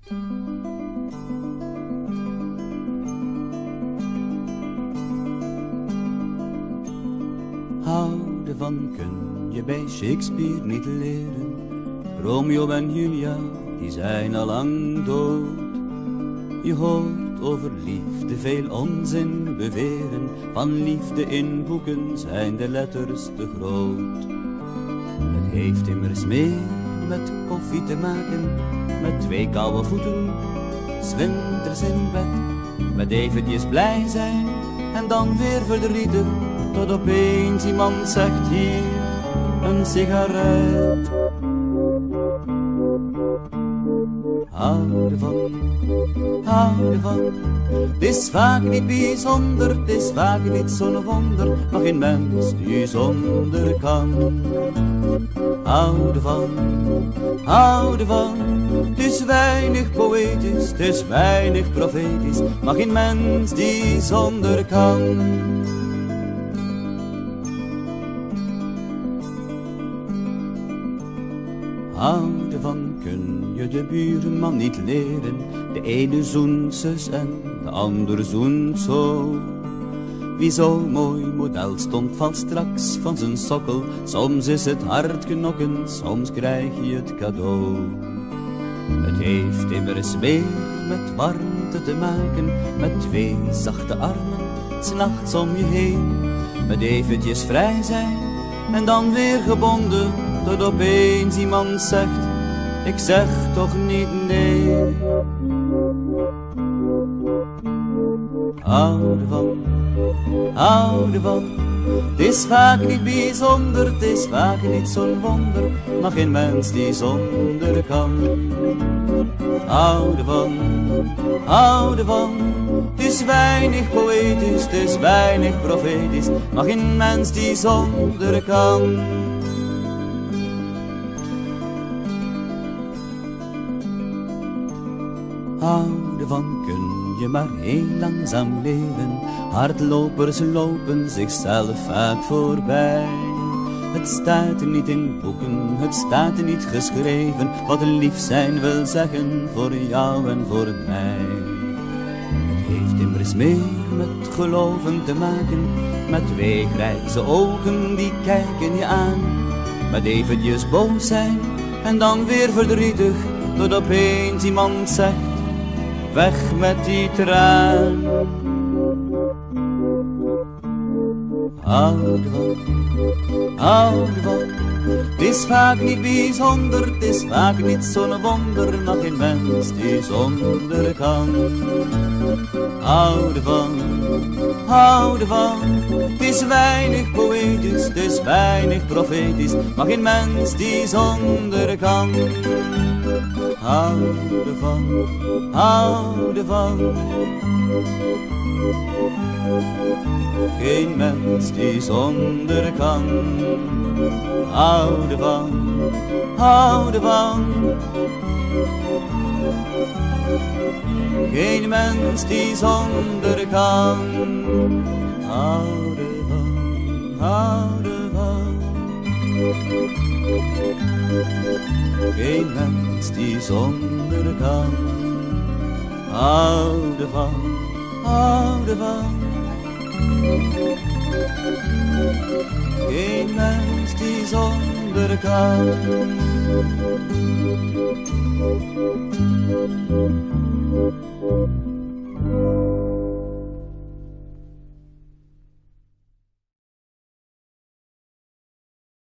Houden van kun je bij Shakespeare niet leren. Romeo en Julia, die zijn al lang dood. Je hoort over liefde veel onzin beweren. Van liefde in boeken zijn de letters te groot. Het heeft immers meer met koffie te maken. Met 2 koude voeten, 's winters in bed. Met eventjes blij zijn en dan weer verdrietig. Tot opeens iemand zegt hier een sigaret. Hou ervan, hou ervan. Het is vaak niet bijzonder, het is vaak niet zo'n wonder. Maar geen mens die zonder kan. Hou ervan, hou ervan. Het is weinig poëtisch, het is weinig profetisch. Maar geen mens die zonder kan. Houden van kun je de buurman niet leren. De ene zoent zus en de ander zoent zo. Wie zo mooi model stond valt straks van zijn sokkel. Soms is het hard knokken, soms krijg je het cadeau. Het heeft immers meer met warmte te maken. Met 2 zachte armen, 's nachts om je heen. Met eventjes vrij zijn en dan weer gebonden. Tot opeens iemand zegt, ik zeg toch niet nee. Hou ervan, hou ervan. Het is vaak niet bijzonder, het is vaak niet zo'n wonder. Maar geen mens die zonder kan. Hou ervan, hou ervan. Het is weinig poëtisch, het is weinig profetisch. Maar geen mens die zonder kan. Houden van kun je maar heel langzaam leren. Hardlopers lopen zichzelf vaak voorbij. Het staat er niet in boeken, het staat er niet geschreven. Wat lief zijn wil zeggen voor jou en voor mij. Het heeft immers meer met geloven te maken. Met 2 grijze ogen die kijken je aan. Met eventjes boos zijn en dan weer verdrietig. Tot opeens iemand zegt, weg met die traan. Hou ervan, hou ervan. Het is vaak niet bijzonder, het is vaak niet zo'n wonder. Maar geen mens die zonder kan. Hou ervan, hou ervan. Het is weinig poëtisch, het is weinig profetisch. Maar geen mens die zonder kan. Hou ervan, hou ervan. Geen mens die zonder kan. Hou ervan, hou ervan. Geen mens die zonder kan. Hou ervan, hou ervan. Geen mens die zonder kan. Hou ervan, hou ervan. Geen mens die zonder kan.